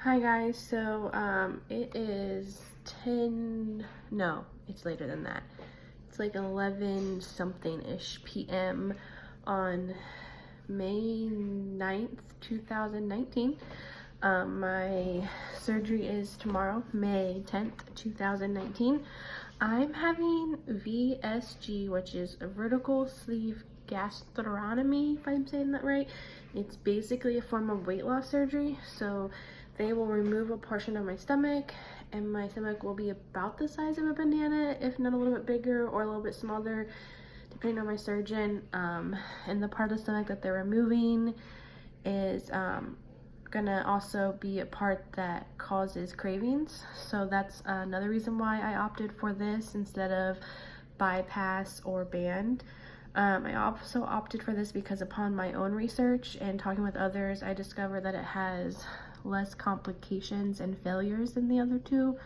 Hi guys, so it is 10, no, it's later than that. It's like 11 something-ish p.m. on May 9th, 2019. My surgery is tomorrow, May 10th, 2019. I'm having VSG, which is a vertical sleeve gastrostomy, if I'm saying that right. It's basically a form of weight loss surgery. So they will remove a portion of my stomach, and my stomach will be about the size of a banana, if not a little bit bigger or a little bit smaller, depending on my surgeon. And the part of the stomach that they're removing is gonna also be a part that causes cravings. So that's another reason why I opted for this instead of bypass or band. I also opted for this because upon my own research and talking with others, I discovered that it has less complications and failures than the other two.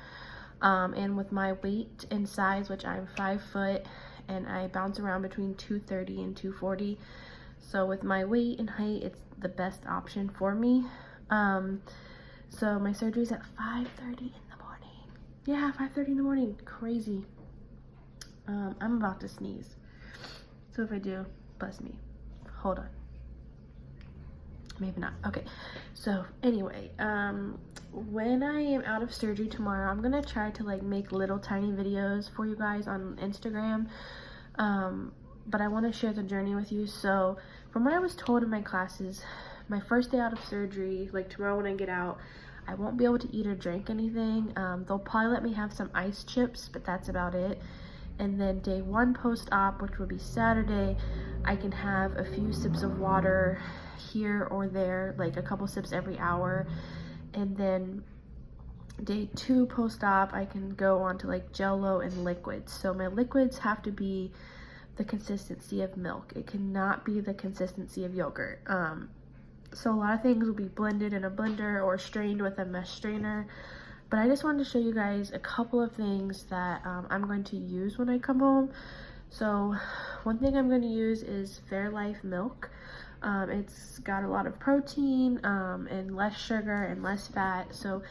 And with my weight and size, which I'm 5 foot and I bounce around between 230 and 240. So with my weight and height, it's the best option for me. So my surgery's at 5:30 in the morning. Yeah, 5:30 in the morning. Crazy. I'm about to sneeze. So if I do, bless me. Hold on. Maybe not. Okay. So anyway, when I am out of surgery tomorrow, I'm gonna try to like make little tiny videos for you guys on Instagram. But I want to share the journey with you. So from what I was told in my classes, my first day out of surgery, like tomorrow when I get out, I won't be able to eat or drink anything. They'll probably let me have some ice chips, but that's about it. And then day 1 post-op, which will be Saturday, I can have a few sips of water here or there, like a couple sips every hour. And then day 2 post-op, I can go on to like Jell-O and liquids. So my liquids have to be the consistency of milk. It cannot be the consistency of yogurt. So a lot of things will be blended in a blender or strained with a mesh strainer. But I just wanted to show you guys a couple of things that I'm going to use when I come home. So one thing I'm going to use is Fairlife milk. It's got a lot of protein and less sugar and less fat. So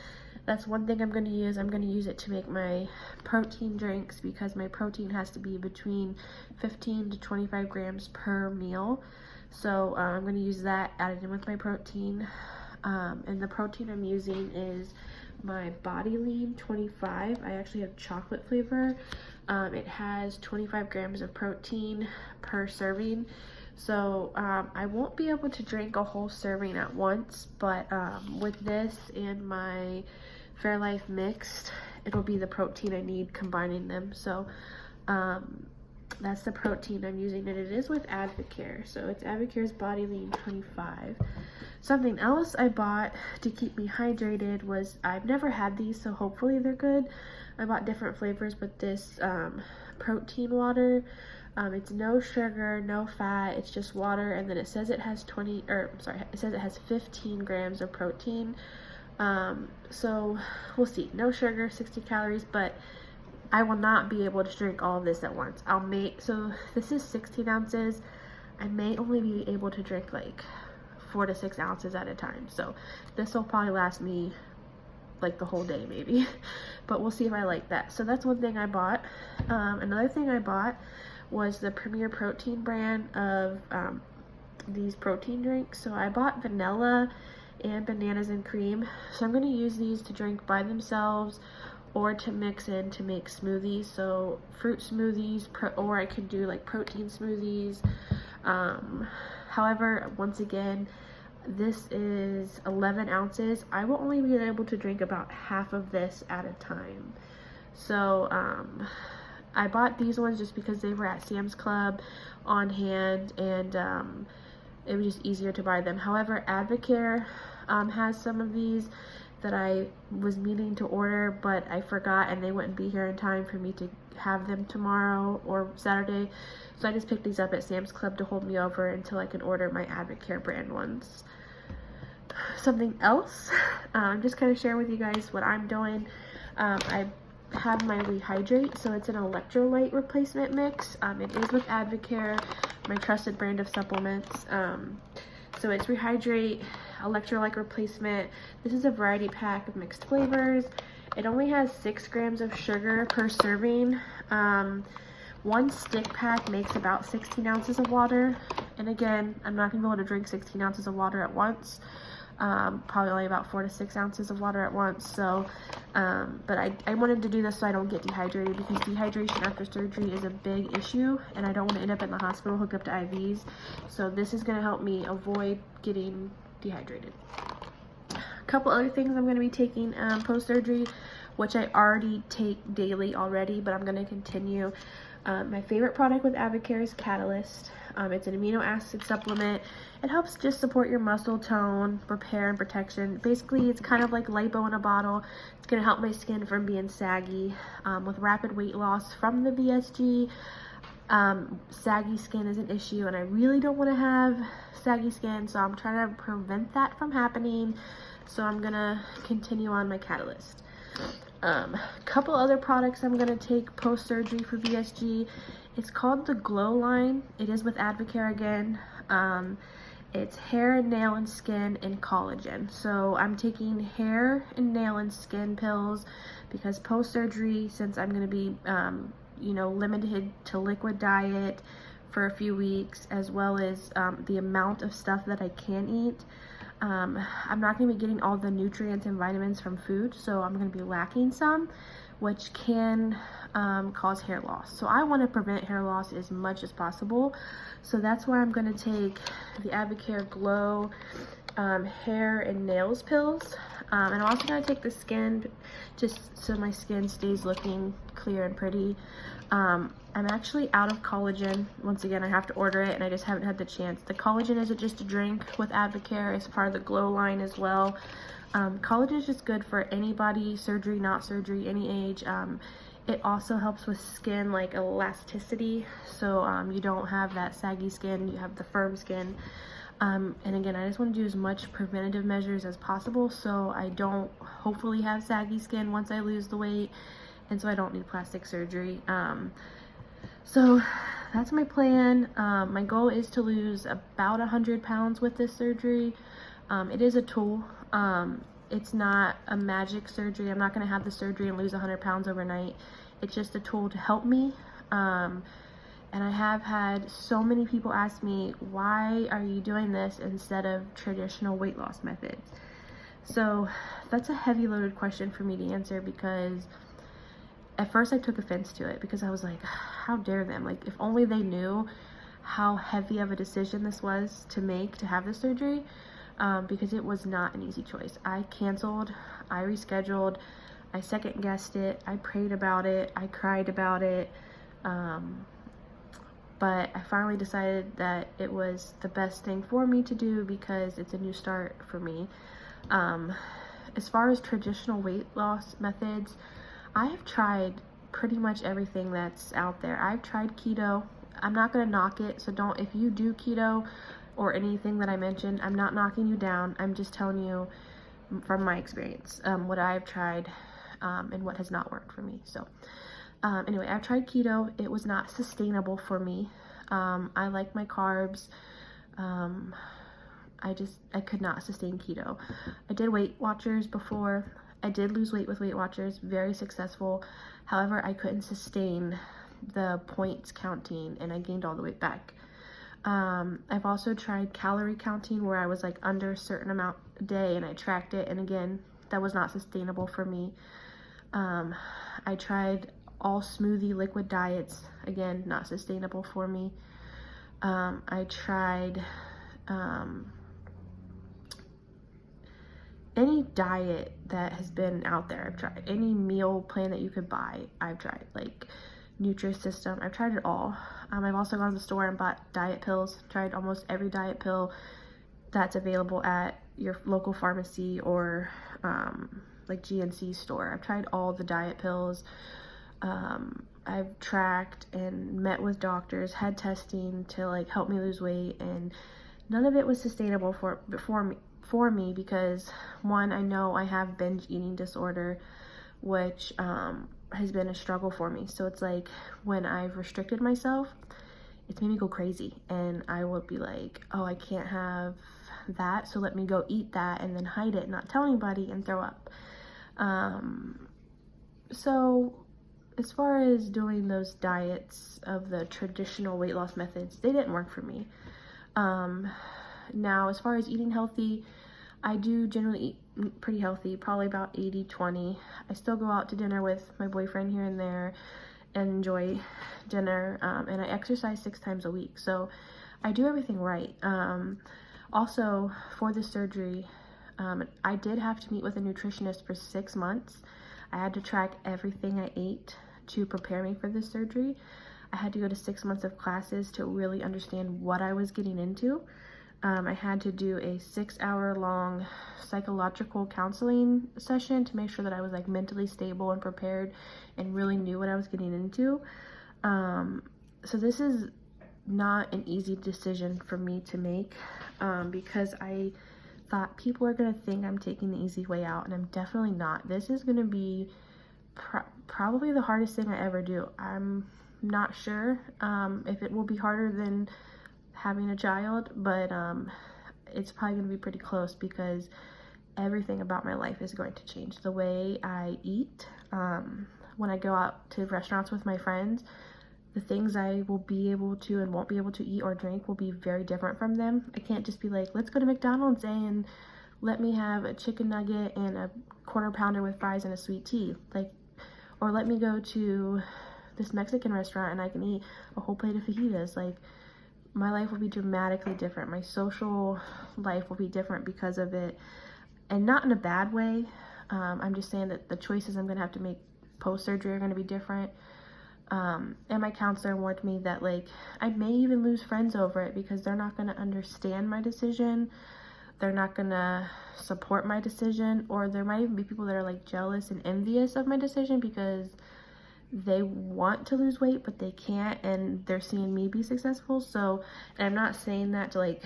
that's one thing I'm going to use. I'm going to use it to make my protein drinks because my protein has to be between 15 to 25 grams per meal. So I'm going to use that added in with my protein. And the protein I'm using is my Body Lean 25. I actually have chocolate flavor. It has 25 grams of protein per serving. So I won't be able to drink a whole serving at once, but with this and my Fairlife mixed, it'll be the protein I need combining them. So that's the protein I'm using, and it is with Advocare. So it's Advocare's Body Lean 25. Something else I bought to keep me hydrated was, I've never had these, so hopefully they're good. I bought different flavors, but this protein water, it's no sugar, no fat, it's just water, and then it says it has it says it has 15 grams of protein. So we'll see. No sugar, 60 calories, but I will not be able to drink all of this at once. So this is 16 ounces. I may only be able to drink like 4 to 6 ounces at a time. So this will probably last me like the whole day maybe, but we'll see if I like that. So that's one thing I bought. Another thing I bought was the Premier Protein brand of these protein drinks. So I bought vanilla and bananas and cream. So I'm going to use these to drink by themselves or to mix in to make smoothies. So fruit smoothies, or I could do like protein smoothies. However, once again, this is 11 ounces. I will only be able to drink about half of this at a time. So I bought these ones just because they were at Sam's Club on hand, and it was just easier to buy them. However, Advocare has some of these that I was meaning to order, but I forgot, and they wouldn't be here in time for me to have them tomorrow or Saturday. So I just picked these up at Sam's Club to hold me over until I can order my Advocare brand ones. Something else, I'm just kind of sharing with you guys what I'm doing. I have my Rehydrate, so it's an electrolyte replacement mix. It is with Advocare, my trusted brand of supplements. So it's Rehydrate Electrolyte Replacement. This is a variety pack of mixed flavors. It only has 6 grams of sugar per serving. One stick pack makes about 16 ounces of water. And again, I'm not gonna be able to drink 16 ounces of water at once. Probably only about 4 to 6 ounces of water at once. So, but I wanted to do this so I don't get dehydrated, because dehydration after surgery is a big issue and I don't want to end up in the hospital hooked up to IVs. So this is going to help me avoid getting dehydrated. A couple other things I'm going to be taking post-surgery, which I already take daily already, but I'm going to continue. My favorite product with Advocare is Catalyst. It's an amino acid supplement. It helps just support your muscle tone, repair, and protection. Basically, it's kind of like lipo in a bottle. It's going to help my skin from being saggy. With rapid weight loss from the VSG, saggy skin is an issue, and I really don't want to have saggy skin, so I'm trying to prevent that from happening. So I'm going to continue on my Catalyst. A couple other products I'm going to take post-surgery for VSG. It's called the Glow line. It is with Advocare again. It's hair and nail and skin and collagen. So I'm taking hair and nail and skin pills because post-surgery, since I'm going to be limited to liquid diet for a few weeks, as well as the amount of stuff that I can eat, I'm not going to be getting all the nutrients and vitamins from food, so I'm going to be lacking some, which can cause hair loss. So I want to prevent hair loss as much as possible. So that's why I'm going to take the Advocare Glow hair and nails pills. And I'm also going to take the skin, just so my skin stays looking clear and pretty. I'm actually out of collagen. Once again, I have to order it, and I just haven't had the chance. The collagen isn't just a drink with Advocare. It's part of the Glow line as well. Collagen is just good for anybody, surgery, not surgery, any age. It also helps with skin, like elasticity, so you don't have that saggy skin, you have the firm skin. And again, I just want to do as much preventative measures as possible so I don't hopefully have saggy skin once I lose the weight, and so I don't need plastic surgery. So that's my plan. My goal is to lose about 100 pounds with this surgery. It is a tool. It's not a magic surgery. I'm not going to have the surgery and lose 100 pounds overnight. It's just a tool to help me. And I have had so many people ask me, why are you doing this instead of traditional weight loss methods? So that's a heavy loaded question for me to answer, because at first I took offense to it, because I was like, how dare them? Like, if only they knew how heavy of a decision this was to make, to have the surgery. Because it was not an easy choice. I canceled, I rescheduled, I second guessed it, I prayed about it, I cried about it, but I finally decided that it was the best thing for me to do, because it's a new start for me. As far as traditional weight loss methods, I have tried pretty much everything that's out there. I've tried keto. I'm not going to knock it, so don't, if you do keto or anything that I mentioned, I'm not knocking you down. I'm just telling you from my experience what I've tried and what has not worked for me. So anyway, I've tried keto. It was not sustainable for me. I like my carbs. I could not sustain keto. I did Weight Watchers before. I did lose weight with Weight Watchers, very successful. However, I couldn't sustain the points counting, and I gained all the weight back. I've also tried calorie counting, where I was like under a certain amount a day and I tracked it, and again, that was not sustainable for me. I tried all smoothie liquid diets, again, not sustainable for me. I tried any diet that has been out there. I've tried any meal plan that you could buy. I've tried, like Nutrisystem. I've tried it all. I've also gone to the store and bought diet pills. Tried almost every diet pill that's available at your local pharmacy or like GNC store. I've tried all the diet pills. I've tracked and met with doctors, had testing to like help me lose weight, and none of it was sustainable for me because, one, I know I have binge eating disorder, which has been a struggle for me. So it's like when I've restricted myself, it's made me go crazy, and I will be like, oh, I can't have that, so let me go eat that and then hide it, not tell anybody, and throw up. So as far as doing those diets of the traditional weight loss methods, they didn't work for me. Now, as far as eating healthy, I do generally eat pretty healthy, probably about 80-20. I still go out to dinner with my boyfriend here and there and enjoy dinner, and I exercise 6 times a week, so I do everything right. Also, for the surgery, I did have to meet with a nutritionist for 6 months. I had to track everything I ate to prepare me for this surgery. I had to go to 6 months of classes to really understand what I was getting into. I had to do a 6-hour-long psychological counseling session to make sure that I was like mentally stable and prepared and really knew what I was getting into. So this is not an easy decision for me to make, because I thought people are going to think I'm taking the easy way out, and I'm definitely not. This is going to be probably the hardest thing I ever do. I'm not sure if it will be harder than having a child, but it's probably going to be pretty close, because everything about my life is going to change. The way I eat, when I go out to restaurants with my friends, the things I will be able to and won't be able to eat or drink will be very different from them. I can't just be like, let's go to McDonald's and let me have a chicken nugget and a quarter pounder with fries and a sweet tea. Like, or let me go to this Mexican restaurant and I can eat a whole plate of fajitas. Like, my life will be dramatically different. My social life will be different because of it, and not in a bad way. I'm just saying that the choices I'm gonna have to make post-surgery are gonna be different. And my counselor warned me that, like, I may even lose friends over it because they're not gonna understand my decision. They're not gonna support my decision, or there might even be people that are like jealous and envious of my decision because they want to lose weight but they can't, and they're seeing me be successful. So, and I'm not saying that to like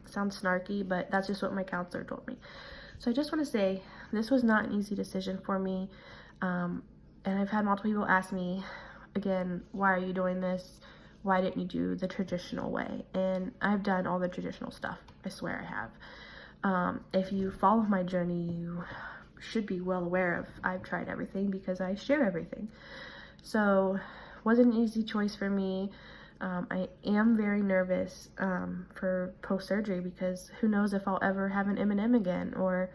sound snarky, but that's just what my counselor told me. So I just want to say this was not an easy decision for me, and I've had multiple people ask me again, why are you doing this? Why didn't you do the traditional way? And I've done all the traditional stuff, I swear I have. If you follow my journey, you should be well aware of I've tried everything because I share everything. So wasn't an easy choice for me. I am very nervous for post-surgery, because who knows if I'll ever have an M&M again, or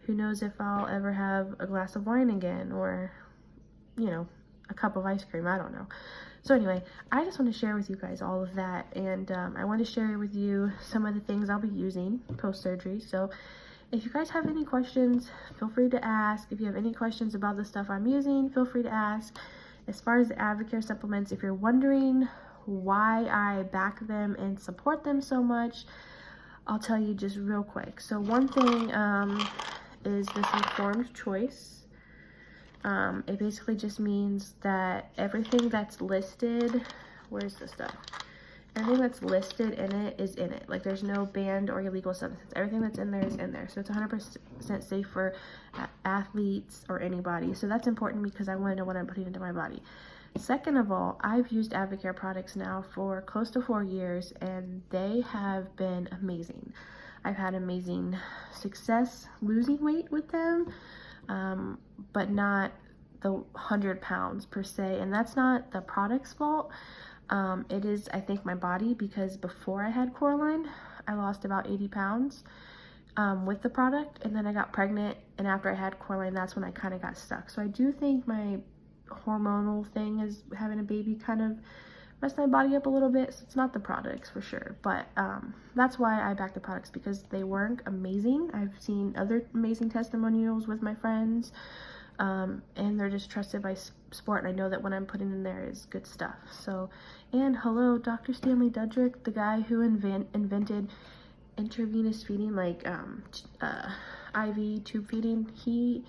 who knows if I'll ever have a glass of wine again, or, you know, a cup of ice cream. I don't know. So anyway, I just want to share with you guys all of that, and I want to share with you some of the things I'll be using post-surgery. So if you guys have any questions, feel free to ask. If you have any questions about the stuff I'm using, feel free to ask. As far as the Advocare supplements, if you're wondering why I back them and support them so much, I'll tell you just real quick. So one thing is this informed choice. It basically just means that everything that's listed, where's the stuff? Everything that's listed in it is in it. Like, there's no banned or illegal substance. Everything that's in there is in there. So it's 100% safe for athletes or anybody. So that's important because I want to know what I'm putting into my body. Second of all, I've used Advocare products now for close to 4 years, and they have been amazing. I've had amazing success losing weight with them, but not the 100 pounds per se. And that's not the product's fault. It is, I think, my body, because before I had Coraline, I lost about 80 pounds with the product, and then I got pregnant, and after I had Coraline, that's when I kind of got stuck. So I do think my hormonal thing is having a baby kind of messed my body up a little bit. So it's not the products for sure, but that's why I back the products, because they work amazing. I've seen other amazing testimonials with my friends, and they're just trusted by sport, and I know that what I'm putting in there is good stuff. So, and hello, Dr. Stanley Dudrick, the guy who invented intravenous feeding, like IV tube feeding. He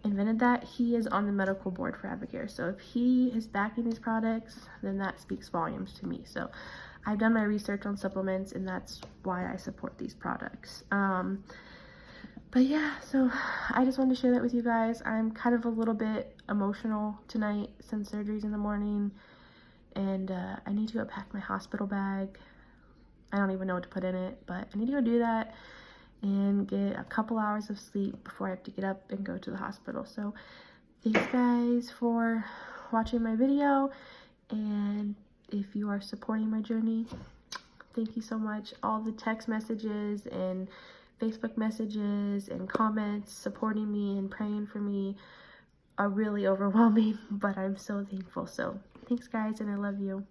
invented that. He is on the medical board for Advocare. So if he is backing these products, then that speaks volumes to me. So I've done my research on supplements, and that's why I support these products. But yeah, so I just wanted to share that with you guys. I'm kind of a little bit emotional tonight since surgery's in the morning, and I need to go pack my hospital bag. I don't even know what to put in it, but I need to go do that and get a couple hours of sleep before I have to get up and go to the hospital. So thanks guys for watching my video, and if you are supporting my journey, thank you so much. All the text messages and Facebook messages and comments supporting me and praying for me are really overwhelming, but I'm so thankful. So thanks guys, and I love you.